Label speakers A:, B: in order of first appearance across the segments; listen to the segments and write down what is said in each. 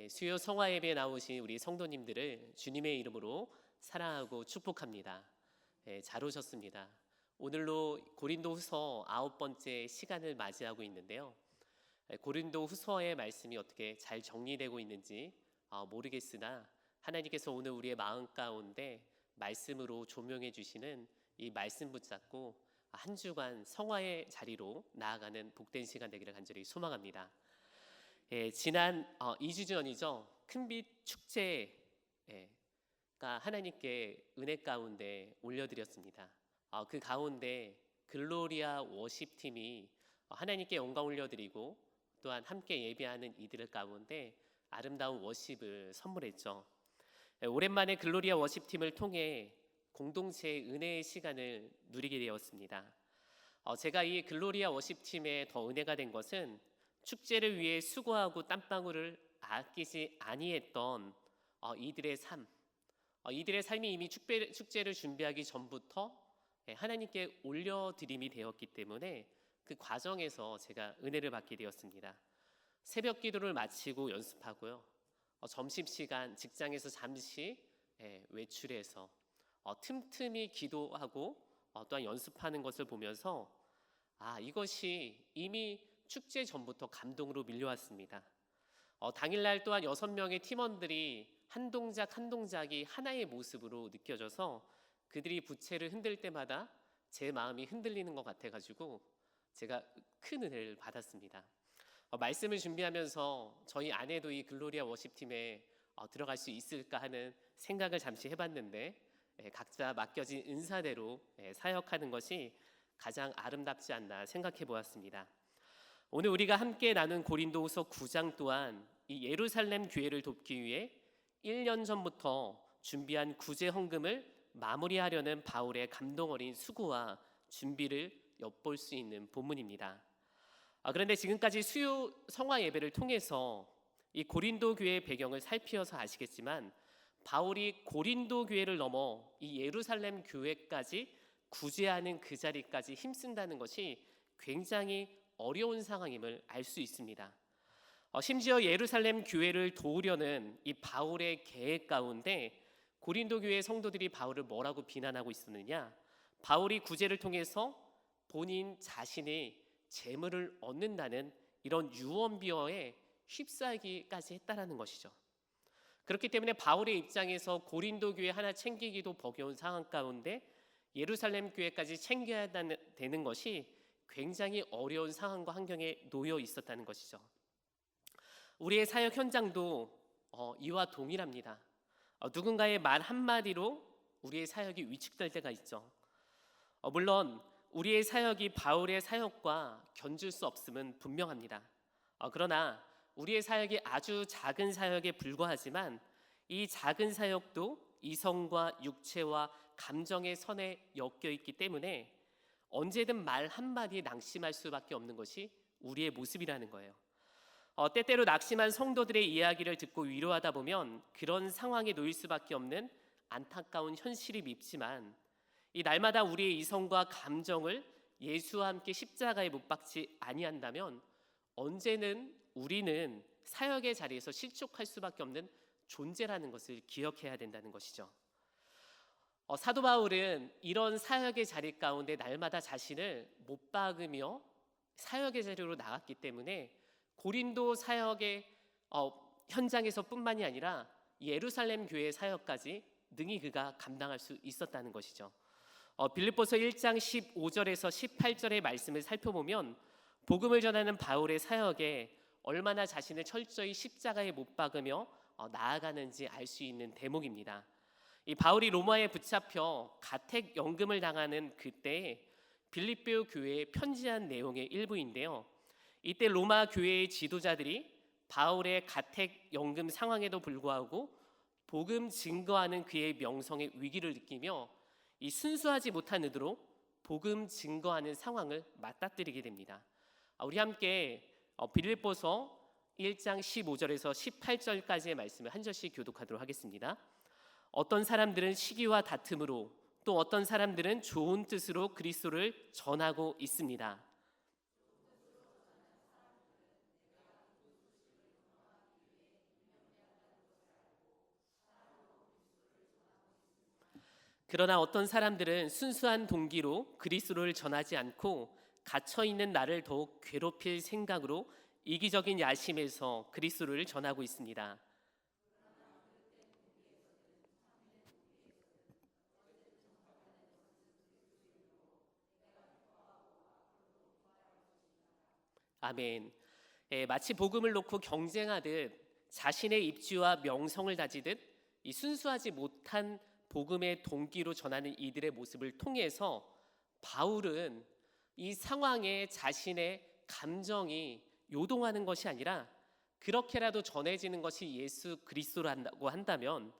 A: 수요 성화 예배에 나오신 우리 성도님들을 주님의 이름으로 사랑하고 축복합니다. 잘 오셨습니다. 오늘로 고린도후서 9번째 시간을 맞이하고 있는데요. 고린도후서의 말씀이 어떻게 잘 정리되고 있는지 모르겠으나 하나님께서 오늘 우리의 마음 가운데 말씀으로 조명해 주시는 이 말씀 붙잡고 한 주간 성화의 자리로 나아가는 복된 시간 되기를 간절히 소망합니다. 지난 2주 전이죠. 큰빛 축제가 하나님께 은혜 가운데 올려드렸습니다. 그 가운데 글로리아 워십팀이 하나님께 영광 올려드리고 또한 함께 예배하는 이들 가운데 아름다운 워십을 선물했죠. 오랜만에 글로리아 워십팀을 통해 공동체의 은혜의 시간을 누리게 되었습니다. 제가 이 글로리아 워십팀에 더 은혜가 된 것은 축제를 위해 수고하고 땀방울을 아끼지 아니했던 이들의 삶이 이미 축제를 준비하기 전부터 하나님께 올려드림이 되었기 때문에 그 과정에서 제가 은혜를 받게 되었습니다. 새벽 기도를 마치고 연습하고요. 점심시간 직장에서 잠시 외출해서 틈틈이 기도하고 또한 연습하는 것을 보면서 이것이 이미 축제 전부터 감동으로 밀려왔습니다. 당일날 또한 6명의 팀원들이 한 동작 한 동작이 하나의 모습으로 느껴져서 그들이 부채를 흔들 때마다 제 마음이 흔들리는 것 같아가지고 제가 큰 은혜를 받았습니다. 말씀을 준비하면서 저희 아내도 이 글로리아 워십팀에 들어갈 수 있을까 하는 생각을 잠시 해봤는데 각자 맡겨진 은사대로 사역하는 것이 가장 아름답지 않나 생각해 보았습니다. 오늘 우리가 함께 나눈 고린도후서 9장 또한 이 예루살렘 교회를 돕기 위해 1년 전부터 준비한 구제 헌금을 마무리하려는 바울의 감동 어린 수고와 준비를 엿볼 수 있는 본문입니다. 그런데 지금까지 수요 성화 예배를 통해서 이 고린도 교회의 배경을 살피어서 아시겠지만 바울이 고린도 교회를 넘어 이 예루살렘 교회까지 구제하는 그 자리까지 힘쓴다는 것이 굉장히 어려운 상황임을 알 수 있습니다. 심지어 예루살렘 교회를 도우려는 이 바울의 계획 가운데 고린도 교회 성도들이 바울을 뭐라고 비난하고 있었느냐? 바울이 구제를 통해서 본인 자신의 재물을 얻는다는 이런 유언비어에 휩싸이기까지 했다라는 것이죠. 그렇기 때문에 바울의 입장에서 고린도 교회 하나 챙기기도 버거운 상황 가운데 예루살렘 교회까지 챙겨야 되는 것이 굉장히 어려운 상황과 환경에 놓여 있었다는 것이죠. 우리의 사역 현장도 이와 동일합니다. 누군가의 말 한마디로 우리의 사역이 위축될 때가 있죠. 물론 우리의 사역이 바울의 사역과 견줄 수 없음은 분명합니다. 그러나 우리의 사역이 아주 작은 사역에 불과하지만 이 작은 사역도 이성과 육체와 감정의 선에 엮여 있기 때문에 언제든 말 한마디에 낙심할 수밖에 없는 것이 우리의 모습이라는 거예요. 때때로 낙심한 성도들의 이야기를 듣고 위로하다 보면 그런 상황에 놓일 수밖에 없는 안타까운 현실이 밉지만 이 날마다 우리의 이성과 감정을 예수와 함께 십자가에 못 박지 아니한다면 언제는 우리는 사역의 자리에서 실족할 수밖에 없는 존재라는 것을 기억해야 된다는 것이죠. 사도 바울은 이런 사역의 자리 가운데 날마다 자신을 못 박으며 사역의 자리로 나갔기 때문에 고린도 사역의 현장에서뿐만이 아니라 예루살렘 교회 사역까지 능히 그가 감당할 수 있었다는 것이죠. 빌립보서 1장 15절에서 18절의 말씀을 살펴보면 복음을 전하는 바울의 사역에 얼마나 자신을 철저히 십자가에 못 박으며 나아가는지 알 수 있는 대목입니다. 이 바울이 로마에 붙잡혀 가택 연금을 당하는 그때 빌립보 교회에 편지한 내용의 일부인데요. 이때 로마 교회의 지도자들이 바울의 가택 연금 상황에도 불구하고 복음 증거하는 그의 명성의 위기를 느끼며 이 순수하지 못한 의도로 복음 증거하는 상황을 맞닥뜨리게 됩니다. 우리 함께 빌립보서 1장 15절에서 18절까지의 말씀을 한 절씩 교독하도록 하겠습니다. 어떤 사람들은 시기와 다툼으로 또 어떤 사람들은 좋은 뜻으로 그리스도를 전하고 있습니다. 그러나 어떤 사람들은 순수한 동기로 그리스도를 전하지 않고 갇혀 있는 나를 더욱 괴롭힐 생각으로 이기적인 야심에서 그리스도를 전하고 있습니다. 아멘. 마치 복음을 놓고 경쟁하듯 자신의 입지와 명성을 다지듯 이 순수하지 못한 복음의 동기로 전하는 이들의 모습을 통해서 바울은 이 상황에 자신의 감정이 요동하는 것이 아니라 그렇게라도 전해지는 것이 예수 그리스도라고 한다면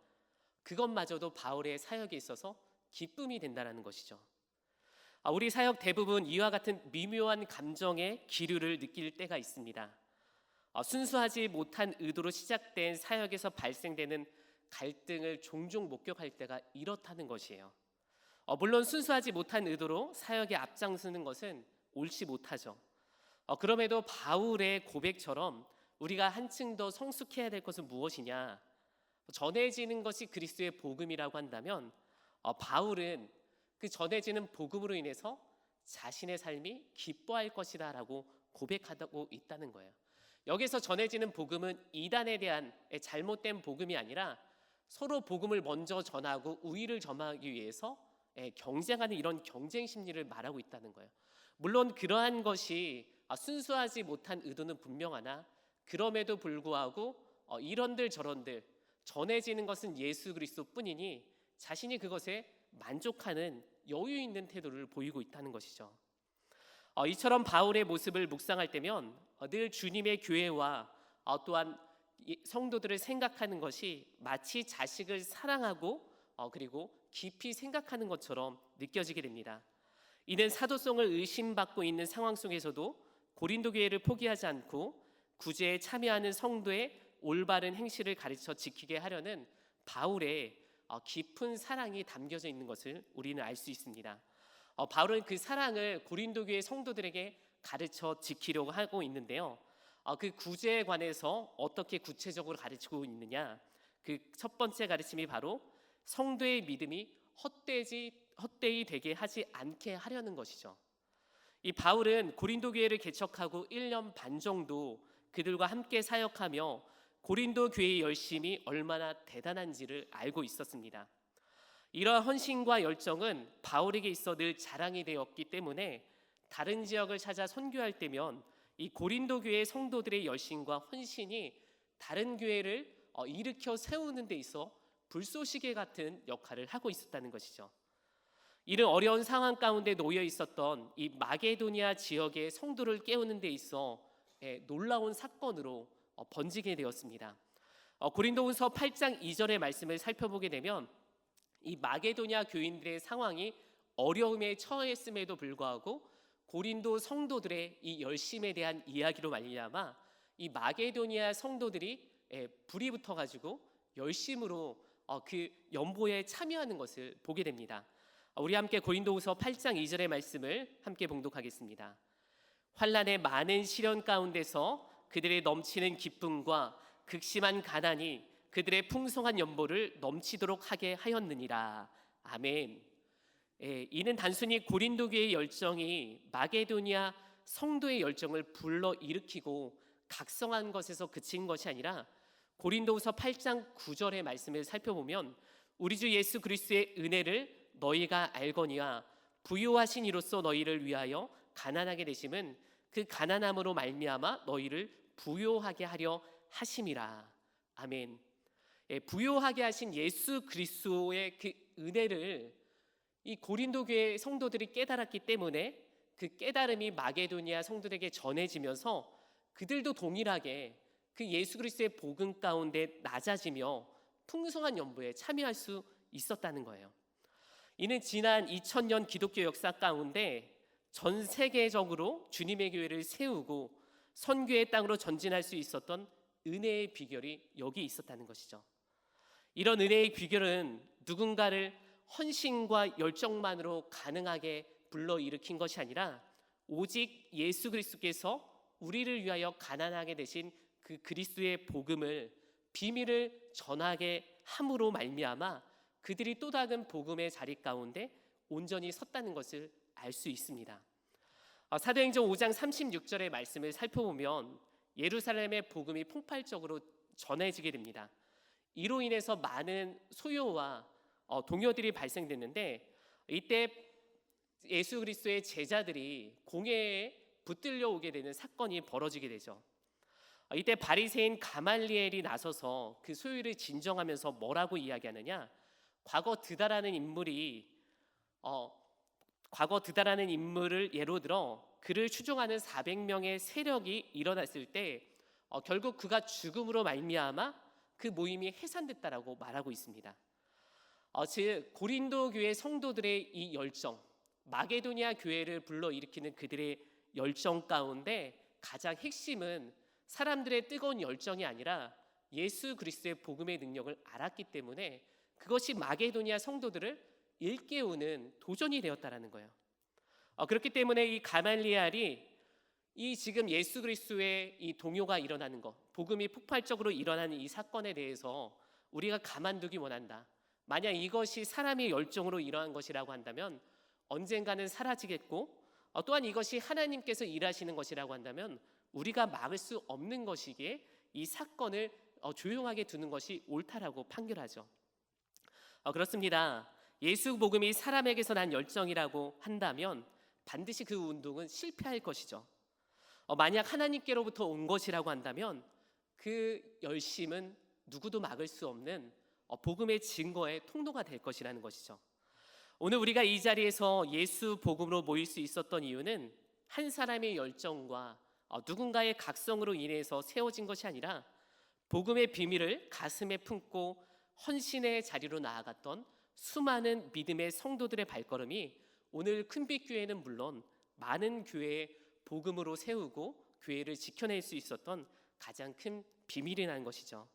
A: 그것마저도 바울의 사역에 있어서 기쁨이 된다는 것이죠. 우리 사역 대부분 이와 같은 미묘한 감정의 기류를 느낄 때가 있습니다. 순수하지 못한 의도로 시작된 사역에서 발생되는 갈등을 종종 목격할 때가 이렇다는 것이에요. 물론 순수하지 못한 의도로 사역에 앞장서는 것은 옳지 못하죠. 그럼에도 바울의 고백처럼 우리가 한층 더 성숙해야 될 것은 무엇이냐? 전해지는 것이 그리스도의 복음이라고 한다면 바울은 그 전해지는 복음으로 인해서 자신의 삶이 기뻐할 것이다 라고 고백하고 있다는 거예요. 여기서 전해지는 복음은 이단에 대한 잘못된 복음이 아니라 서로 복음을 먼저 전하고 우위를 점하기 위해서 경쟁하는 이런 경쟁 심리를 말하고 있다는 거예요. 물론 그러한 것이 순수하지 못한 의도는 분명하나 그럼에도 불구하고 이런들 저런들 전해지는 것은 예수 그리스도뿐이니 자신이 그것에 만족하는 여유 있는 태도를 보이고 있다는 것이죠. 이처럼 바울의 모습을 묵상할 때면 늘 주님의 교회와 또한 성도들을 생각하는 것이 마치 자식을 사랑하고 그리고 깊이 생각하는 것처럼 느껴지게 됩니다. 이는 사도성을 의심받고 있는 상황 속에서도 고린도 교회를 포기하지 않고 구제에 참여하는 성도의 올바른 행실을 가르쳐 지키게 하려는 바울의 깊은 사랑이 담겨져 있는 것을 우리는 알 수 있습니다. 바울은 그 사랑을 고린도 교회 성도들에게 가르쳐 지키려고 하고 있는데요. 그 구제에 관해서 어떻게 구체적으로 가르치고 있느냐? 그 첫 번째 가르침이 바로 성도의 믿음이 헛되이 되게 하지 않게 하려는 것이죠. 이 바울은 고린도 교회를 개척하고 1년 반 정도 그들과 함께 사역하며 고린도 교회의 열심이 얼마나 대단한지를 알고 있었습니다. 이러한 헌신과 열정은 바울에게 있어 늘 자랑이 되었기 때문에 다른 지역을 찾아 선교할 때면 이 고린도 교회 성도들의 열심과 헌신이 다른 교회를 일으켜 세우는 데 있어 불쏘시개 같은 역할을 하고 있었다는 것이죠. 이런 어려운 상황 가운데 놓여 있었던 이 마게도니아 지역의 성도를 깨우는 데 있어 놀라운 사건으로 번지게 되었습니다. 고린도후서 8장 2절의 말씀을 살펴보게 되면 이 마게도니아 교인들의 상황이 어려움에 처했음에도 불구하고 고린도 성도들의 이 열심에 대한 이야기로 말미암아 이 마게도니아 성도들이 불이 붙어가지고 열심으로 그 연보에 참여하는 것을 보게 됩니다. 우리 함께 고린도후서 8장 2절의 말씀을 함께 봉독하겠습니다. 환난의 많은 시련 가운데서 그들의 넘치는 기쁨과 극심한 가난이 그들의 풍성한 연보를 넘치도록 하게 하였느니라. 아멘. 이는 단순히 고린도 교회의 열정이 마게도니아 성도의 열정을 불러일으키고 각성한 것에서 그친 것이 아니라 고린도후서 8장 9절의 말씀을 살펴보면 우리 주 예수 그리스도의 은혜를 너희가 알거니와 부요하신 이로써 너희를 위하여 가난하게 되심은 그 가난함으로 말미암아 너희를 부요하게 하려 하심이라. 아멘. 부요하게 하신 예수 그리스도의 그 은혜를 이 고린도 교회 성도들이 깨달았기 때문에 그 깨달음이 마게도니아 성도들에게 전해지면서 그들도 동일하게 그 예수 그리스도의 복음 가운데 낮아지며 풍성한 연보에 참여할 수 있었다는 거예요. 이는 지난 2000년 기독교 역사 가운데 전 세계적으로 주님의 교회를 세우고 선교의 땅으로 전진할 수 있었던 은혜의 비결이 여기 있었다는 것이죠. 이런 은혜의 비결은 누군가를 헌신과 열정만으로 가능하게 불러일으킨 것이 아니라 오직 예수 그리스도께서 우리를 위하여 가난하게 되신 그 그리스도의 복음을 비밀을 전하게 함으로 말미암아 그들이 또 다른 복음의 자리 가운데 온전히 섰다는 것을 알 수 있습니다. 사도행전 5장 36절의 말씀을 살펴보면 예루살렘의 복음이 폭발적으로 전해지게 됩니다. 이로 인해서 많은 소요와 동요들이 발생됐는데, 이때 예수 그리스도의 제자들이 공회에 붙들려 오게 되는 사건이 벌어지게 되죠. 이때 바리새인 가말리엘이 나서서 그 소유를 진정하면서 뭐라고 이야기하느냐, 과거 드다라는 인물을 예로 들어 그를 추종하는 400명의 세력이 일어났을 때 결국 그가 죽음으로 말미암아 그 모임이 해산됐다라고 말하고 있습니다. 즉 고린도 교회 성도들의 이 열정, 마게도니아 교회를 불러일으키는 그들의 열정 가운데 가장 핵심은 사람들의 뜨거운 열정이 아니라 예수 그리스도의 복음의 능력을 알았기 때문에 그것이 마게도니아 성도들을 일깨우는 도전이 되었다라는 거예요. 그렇기 때문에 이 가말리엘이 이 지금 예수 그리스도의 이 동요가 일어나는 것, 복음이 폭발적으로 일어나는 이 사건에 대해서 우리가 가만두기 원한다. 만약 이것이 사람의 열정으로 일어난 것이라고 한다면 언젠가는 사라지겠고, 또한 이것이 하나님께서 일하시는 것이라고 한다면 우리가 막을 수 없는 것이기에 이 사건을 조용하게 두는 것이 옳다라고 판결하죠. 그렇습니다. 예수 복음이 사람에게서 난 열정이라고 한다면 반드시 그 운동은 실패할 것이죠. 만약 하나님께로부터 온 것이라고 한다면 그 열심은 누구도 막을 수 없는 복음의 증거의 통로가 될 것이라는 것이죠. 오늘 우리가 이 자리에서 예수 복음으로 모일 수 있었던 이유는 한 사람의 열정과 누군가의 각성으로 인해서 세워진 것이 아니라 복음의 비밀을 가슴에 품고 헌신의 자리로 나아갔던 수많은 믿음의 성도들의 발걸음이 오늘 큰빛교회는 물론 많은 교회의 복음으로 세우고 교회를 지켜낼 수 있었던 가장 큰 비밀이라는 것이죠.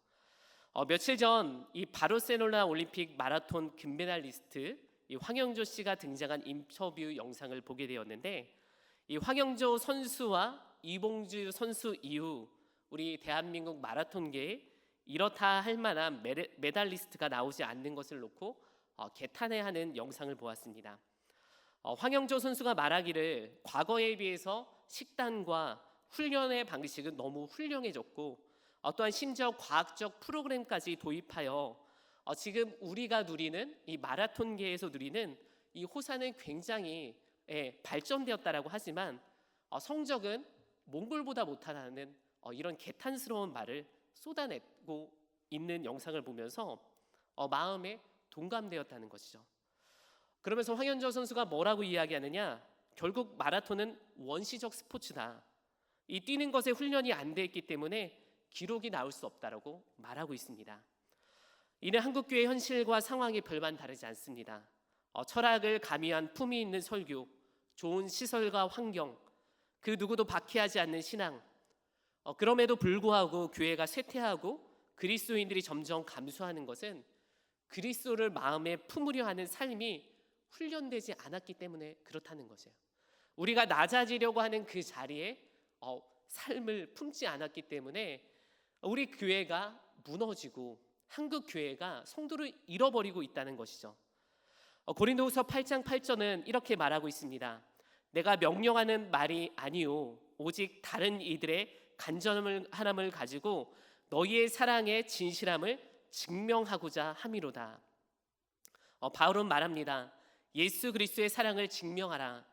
A: 며칠 전 이 바르셀로나 올림픽 마라톤 금메달리스트 이 황영조 씨가 등장한 인터뷰 영상을 보게 되었는데, 이 황영조 선수와 이봉주 선수 이후 우리 대한민국 마라톤계에 이렇다 할 만한 메달리스트가 나오지 않는 것을 놓고 개탄해하는 영상을 보았습니다. 황영조 선수가 말하기를 과거에 비해서 식단과 훈련의 방식은 너무 훌륭해졌고 또한 심지어 과학적 프로그램까지 도입하여 지금 우리가 누리는 이 마라톤계에서 누리는 이 호사는 굉장히 발전되었다라고 하지만 성적은 몽골보다 못하다는 이런 개탄스러운 말을 쏟아내고 있는 영상을 보면서 마음에 동감되었다는 것이죠. 그러면서 황현조 선수가 뭐라고 이야기하느냐, 결국 마라톤은 원시적 스포츠다. 이 뛰는 것에 훈련이 안 돼 있기 때문에 기록이 나올 수 없다라고 말하고 있습니다. 이는 한국교회 현실과 상황이 별반 다르지 않습니다. 철학을 가미한 품위 있는 설교, 좋은 시설과 환경, 그 누구도 박해하지 않는 신앙, 그럼에도 불구하고 교회가 쇠퇴하고 그리스도인들이 점점 감소하는 것은 그리스도를 마음에 품으려 하는 삶이 훈련되지 않았기 때문에 그렇다는 것이에요. 우리가 낮아지려고 하는 그 자리에 삶을 품지 않았기 때문에 우리 교회가 무너지고 한국 교회가 성도를 잃어버리고 있다는 것이죠. 고린도후서 8장 8절은 이렇게 말하고 있습니다. 내가 명령하는 말이 아니요 오직 다른 이들의 간절함을 가지고 너희의 사랑의 진실함을 증명하고자 함이로다. 바울은 말합니다. 예수 그리스도의 사랑을 증명하라.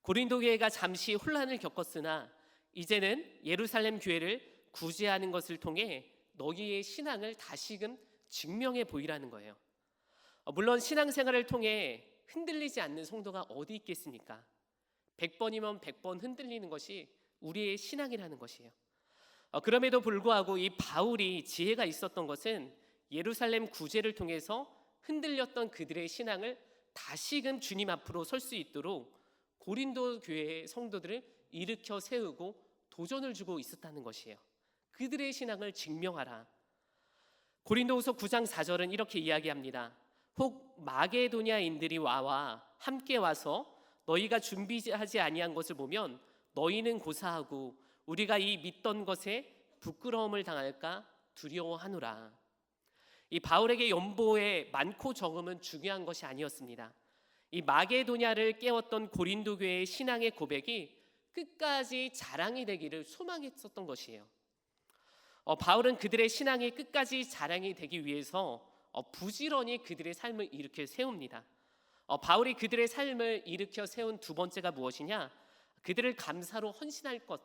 A: 고린도 교회가 잠시 혼란을 겪었으나 이제는 예루살렘 교회를 구제하는 것을 통해 너희의 신앙을 다시금 증명해 보이라는 거예요. 물론 신앙생활을 통해 흔들리지 않는 성도가 어디 있겠습니까? 100번이면 100번 흔들리는 것이 우리의 신앙이라는 것이에요. 그럼에도 불구하고 이 바울이 지혜가 있었던 것은 예루살렘 구제를 통해서 흔들렸던 그들의 신앙을 다시금 주님 앞으로 설 수 있도록 고린도 교회의 성도들을 일으켜 세우고 도전을 주고 있었다는 것이에요. 그들의 신앙을 증명하라. 고린도후서 9장 4절은 이렇게 이야기합니다. 혹 마게도냐인들이 와와 함께 와서 너희가 준비하지 아니한 것을 보면 너희는 고사하고 우리가 이 믿던 것에 부끄러움을 당할까 두려워하노라. 이 바울에게 연보의 많고 적음은 중요한 것이 아니었습니다. 이 마게도냐를 깨웠던 고린도 교회의 신앙의 고백이 끝까지 자랑이 되기를 소망했었던 것이에요. 바울은 그들의 신앙이 끝까지 자랑이 되기 위해서 부지런히 그들의 삶을 일으켜 세웁니다. 바울이 그들의 삶을 일으켜 세운 두 번째가 무엇이냐? 그들을 감사로 헌신할 것,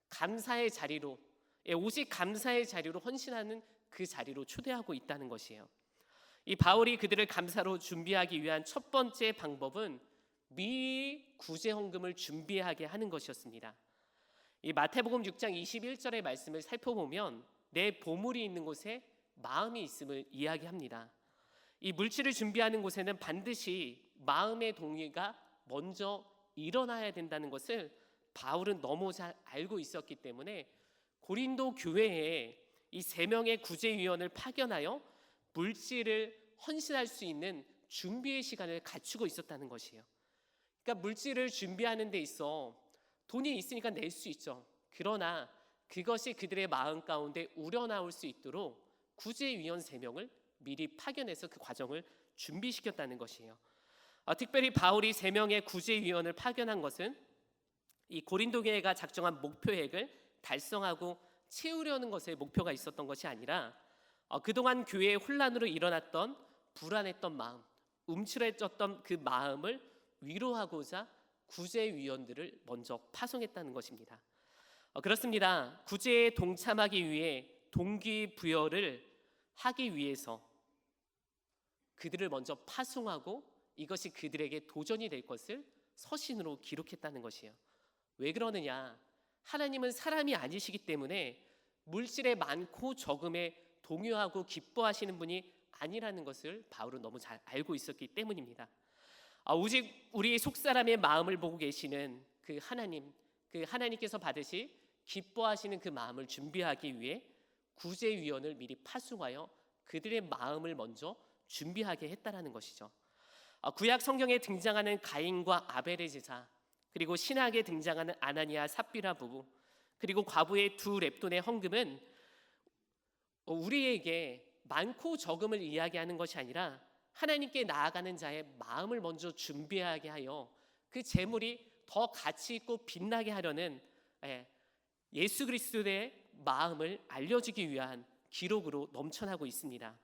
A: 감사의 자리로, 오직 감사의 자리로 헌신하는 그 자리로 초대하고 있다는 것이에요. 이 바울이 그들을 감사로 준비하기 위한 첫 번째 방법은 미리 구제 헌금을 준비하게 하는 것이었습니다. 이 마태복음 6장 21절의 말씀을 살펴보면 내 보물이 있는 곳에 마음이 있음을 이야기합니다. 이 물질을 준비하는 곳에는 반드시 마음의 동의가 먼저 일어나야 된다는 것을 바울은 너무 잘 알고 있었기 때문에 고린도 교회에 이 3명의 구제위원을 파견하여 물질을 헌신할 수 있는 준비의 시간을 갖추고 있었다는 것이에요. 그러니까 물질을 준비하는 데 있어 돈이 있으니까 낼 수 있죠. 그러나 그것이 그들의 마음 가운데 우러나올 수 있도록 구제위원 3명을 미리 파견해서 그 과정을 준비시켰다는 것이에요. 특별히 바울이 3명의 구제위원을 파견한 것은 이 고린도 교회가 작정한 목표액을 달성하고 채우려는 것에 목표가 있었던 것이 아니라 그동안 교회의 혼란으로 일어났던 불안했던 마음, 움츠러졌던 그 마음을 위로하고자 구제위원들을 먼저 파송했다는 것입니다. 그렇습니다. 구제에 동참하기 위해 동기부여를 하기 위해서 그들을 먼저 파송하고 이것이 그들에게 도전이 될 것을 서신으로 기록했다는 것이에요. 왜 그러느냐? 하나님은 사람이 아니시기 때문에 물질의 많고 적음에 동요하고 기뻐하시는 분이 아니라는 것을 바울은 너무 잘 알고 있었기 때문입니다. 오직 우리 속사람의 마음을 보고 계시는 그 하나님께서 받으시 기뻐하시는 그 마음을 준비하기 위해 구제위원을 미리 파송하여 그들의 마음을 먼저 준비하게 했다라는 것이죠. 구약 성경에 등장하는 가인과 아벨의 제사, 그리고 신약에 등장하는 아나니아 삽비라 부부, 그리고 과부의 2 렙돈의 헌금은 우리에게 많고 적음을 이야기하는 것이 아니라 하나님께 나아가는 자의 마음을 먼저 준비하게 하여 그 재물이 더 가치 있고 빛나게 하려는 예수 그리스도의 마음을 알려주기 위한 기록으로 넘쳐나고 있습니다.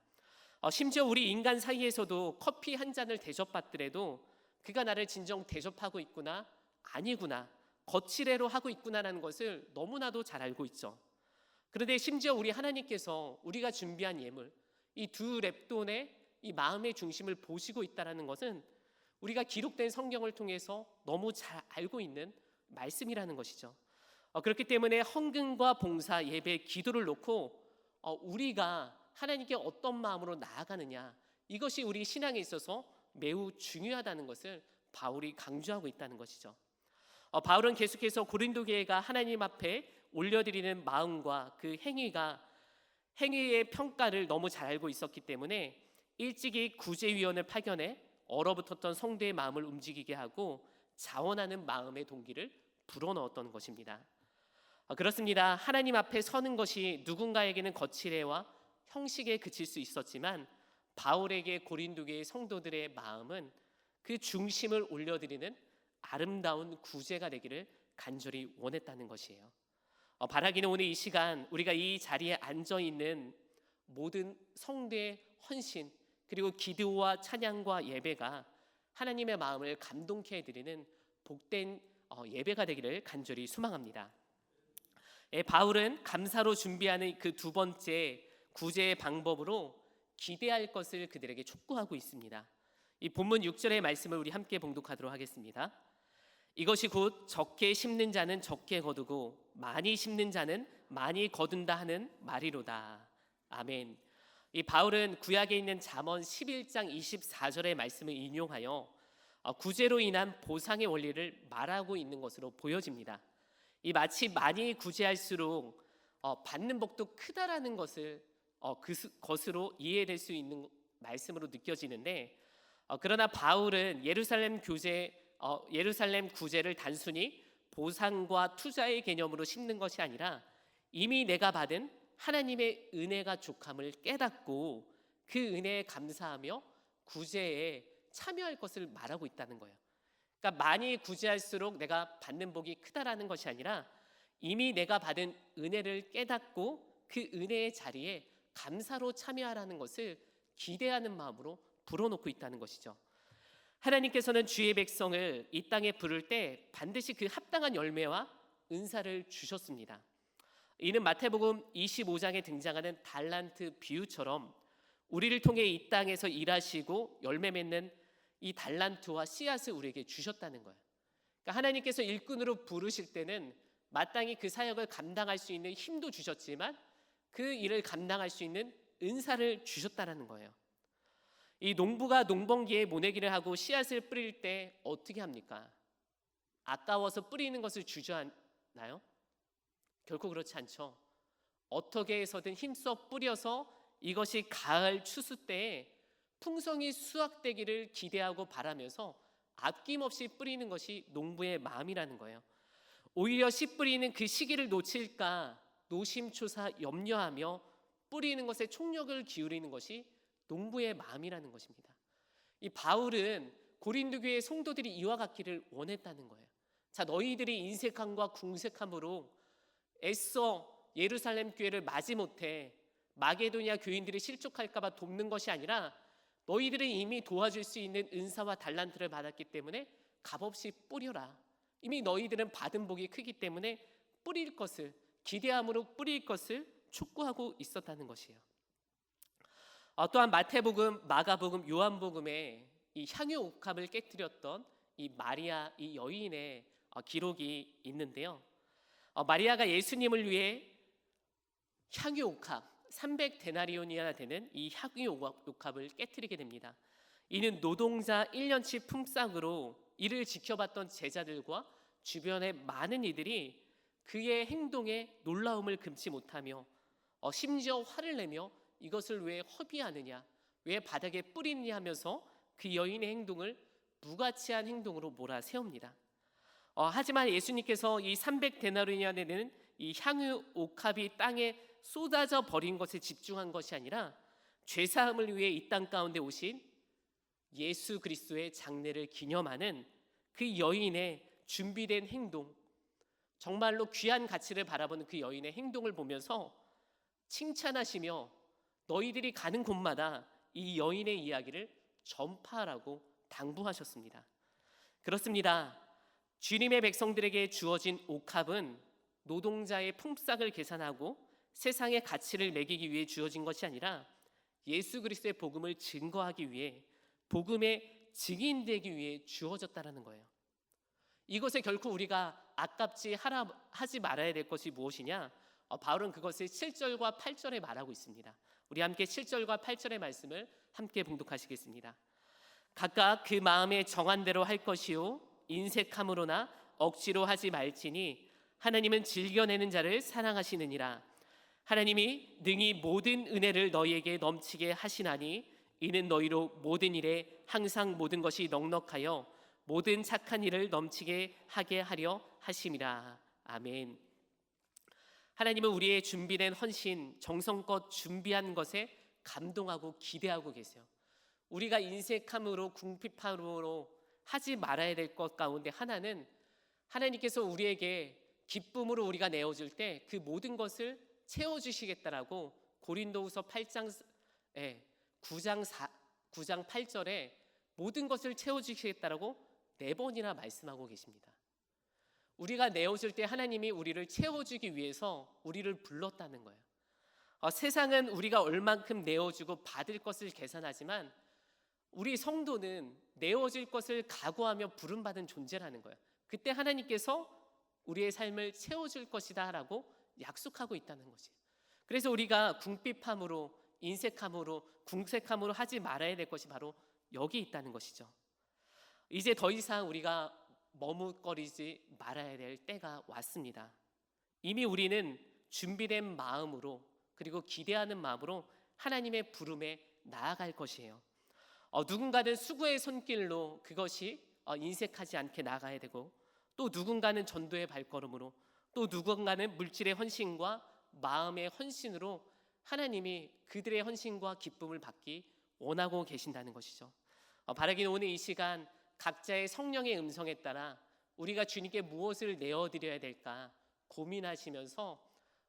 A: 심지어 우리 인간 사이에서도 커피 한 잔을 대접받더라도 그가 나를 진정 대접하고 있구나, 아니구나, 거칠애로 하고 있구나라는 것을 너무나도 잘 알고 있죠. 그런데 심지어 우리 하나님께서 우리가 준비한 예물, 이 2 렙돈의 이 마음의 중심을 보시고 있다는 것은 우리가 기록된 성경을 통해서 너무 잘 알고 있는 말씀이라는 것이죠. 그렇기 때문에 헌금과 봉사, 예배, 기도를 놓고 우리가 하나님께 어떤 마음으로 나아가느냐, 이것이 우리 신앙에 있어서 매우 중요하다는 것을 바울이 강조하고 있다는 것이죠. 바울은 계속해서 고린도 교회가 하나님 앞에 올려드리는 마음과 그 행위의 평가를 너무 잘 알고 있었기 때문에 일찍이 구제위원을 파견해 얼어붙었던 성도의 마음을 움직이게 하고 자원하는 마음의 동기를 불어넣었던 것입니다. 그렇습니다. 하나님 앞에 서는 것이 누군가에게는 거칠애와 형식에 그칠 수 있었지만 바울에게 고린도 교회 성도들의 마음은 그 중심을 올려드리는 아름다운 구제가 되기를 간절히 원했다는 것이에요. 바라기는 오늘 이 시간 우리가 이 자리에 앉아 있는 모든 성도의 헌신, 그리고 기도와 찬양과 예배가 하나님의 마음을 감동케 해드리는 복된 예배가 되기를 간절히 소망합니다. 바울은 감사로 준비하는 그 2번째 구제의 방법으로 기대할 것을 그들에게 촉구하고 있습니다. 이 본문 6절의 말씀을 우리 함께 봉독하도록 하겠습니다. 이것이 곧 적게 심는 자는 적게 거두고 많이 심는 자는 많이 거둔다 하는 말이로다. 아멘. 이 바울은 구약에 있는 잠언 11장 24절의 말씀을 인용하여 구제로 인한 보상의 원리를 말하고 있는 것으로 보여집니다. 이 마치 많이 구제할수록 받는 복도 크다라는 것을 것으로 이해될 수 있는 말씀으로 느껴지는데, 그러나 바울은 예루살렘 구제를 단순히 보상과 투자의 개념으로 심는 것이 아니라 이미 내가 받은 하나님의 은혜가 족함을 깨닫고 그 은혜에 감사하며 구제에 참여할 것을 말하고 있다는 거예요. 그러니까 많이 구제할수록 내가 받는 복이 크다라는 것이 아니라 이미 내가 받은 은혜를 깨닫고 그 은혜의 자리에 감사로 참여하라는 것을 기대하는 마음으로 불어넣고 있다는 것이죠. 하나님께서는 주의 백성을 이 땅에 부를 때 반드시 그 합당한 열매와 은사를 주셨습니다. 이는 마태복음 25장에 등장하는 달란트 비유처럼 우리를 통해 이 땅에서 일하시고 열매 맺는 이 달란트와 씨앗을 우리에게 주셨다는 거예요. 그러니까 하나님께서 일꾼으로 부르실 때는 마땅히 그 사역을 감당할 수 있는 힘도 주셨지만 그 일을 감당할 수 있는 은사를 주셨다는 거예요. 이 농부가 농번기에 모내기를 하고 씨앗을 뿌릴 때 어떻게 합니까? 아까워서 뿌리는 것을 주저하나요? 결코 그렇지 않죠. 어떻게 해서든 힘써 뿌려서 이것이 가을 추수 때에 풍성이 수확되기를 기대하고 바라면서 아낌없이 뿌리는 것이 농부의 마음이라는 거예요. 오히려 씨 뿌리는 그 시기를 놓칠까 노심초사 염려하며 뿌리는 것에 총력을 기울이는 것이 농부의 마음이라는 것입니다. 이 바울은 고린도 교회 성도들이 이와 같기를 원했다는 거예요. 자, 너희들이 인색함과 궁색함으로 애써 예루살렘 교회를 마지못해 마게도냐 교인들이 실족할까 봐 돕는 것이 아니라 너희들은 이미 도와줄 수 있는 은사와 달란트를 받았기 때문에 값없이 뿌려라. 이미 너희들은 받은 복이 크기 때문에 뿌릴 것을 기대함으로 뿌릴 것을 촉구하고 있었다는 것이에요. 또한 마태복음, 마가복음, 요한복음에 이 향유 옥합을 깨뜨렸던 이 마리아 이 여인의 기록이 있는데요. 마리아가 예수님을 위해 향유 옥합 300데나리온이나 되는 이 향유 옥합을 깨뜨리게 됩니다. 이는 노동자 1년치 품삯으로 이를 지켜봤던 제자들과 주변의 많은 이들이 그의 행동에 놀라움을 금치 못하며 심지어 화를 내며 이것을 왜 허비하느냐, 왜 바닥에 뿌리느냐 하면서 그 여인의 행동을 무가치한 행동으로 몰아세웁니다. 하지만 예수님께서 이 300데나리온이나 되는 이 향유 옥합이 땅에 쏟아져 버린 것에 집중한 것이 아니라 죄사함을 위해 이 땅 가운데 오신 예수 그리스도의 장례를 기념하는 그 여인의 준비된 행동, 정말로 귀한 가치를 바라보는 그 여인의 행동을 보면서 칭찬하시며 너희들이 가는 곳마다 이 여인의 이야기를 전파하라고 당부하셨습니다. 그렇습니다. 주님의 백성들에게 주어진 옥합은 노동자의 품삯을 계산하고 세상의 가치를 매기기 위해 주어진 것이 아니라 예수 그리스도의 복음을 증거하기 위해 복음의 증인되기 위해 주어졌다는 거예요. 이것에 결코 우리가 아깝지 하지 말아야 될 것이 무엇이냐? 바울은 그것을 7절과 8절에 말하고 있습니다. 우리 함께 7절과 8절의 말씀을 함께 봉독하시겠습니다. 각각 그 마음에 정한 대로 할 것이요 인색함으로나 억지로 하지 말지니 하나님은 즐겨내는 자를 사랑하시느니라. 하나님이 능히 모든 은혜를 너희에게 넘치게 하시나니 이는 너희로 모든 일에 항상 모든 것이 넉넉하여 모든 착한 일을 넘치게 하게 하려 하심이라. 아멘. 하나님은 우리의 준비된 헌신, 정성껏 준비한 것에 감동하고 기대하고 계세요. 우리가 인색함으로 궁핍함으로 하지 말아야 될 것 가운데 하나는 하나님께서 우리에게 기쁨으로 우리가 내어줄 때 그 모든 것을 채워주시겠다라고 고린도후서 8장 9장 8절에 모든 것을 채워주시겠다라고 4번이나 말씀하고 계십니다. 우리가 내어줄 때 하나님이 우리를 채워주기 위해서 우리를 불렀다는 거예요. 세상은 우리가 얼만큼 내어주고 받을 것을 계산하지만 우리 성도는 내어질 것을 각오하며 부름받은 존재라는 거예요. 그때 하나님께서 우리의 삶을 채워줄 것이다 라고 약속하고 있다는 거지. 그래서 우리가 궁핍함으로 인색함으로 궁색함으로 하지 말아야 될 것이 바로 여기 있다는 것이죠. 이제 더 이상 우리가 머뭇거리지 말아야 될 때가 왔습니다. 이미 우리는 준비된 마음으로 그리고 기대하는 마음으로 하나님의 부름에 나아갈 것이에요. 누군가는 수고의 손길로 그것이 인색하지 않게 나가야 되고 또 누군가는 전도의 발걸음으로 또 누군가는 물질의 헌신과 마음의 헌신으로 하나님이 그들의 헌신과 기쁨을 받기 원하고 계신다는 것이죠. 바라기는 오늘 이 시간 각자의 성령의 음성에 따라 우리가 주님께 무엇을 내어드려야 될까 고민하시면서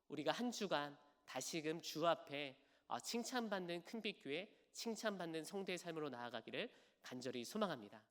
A: 우리가 한 주간 다시금 주 앞에 칭찬받는 큰빛교회, 칭찬받는 성도의 삶으로 나아가기를 간절히 소망합니다.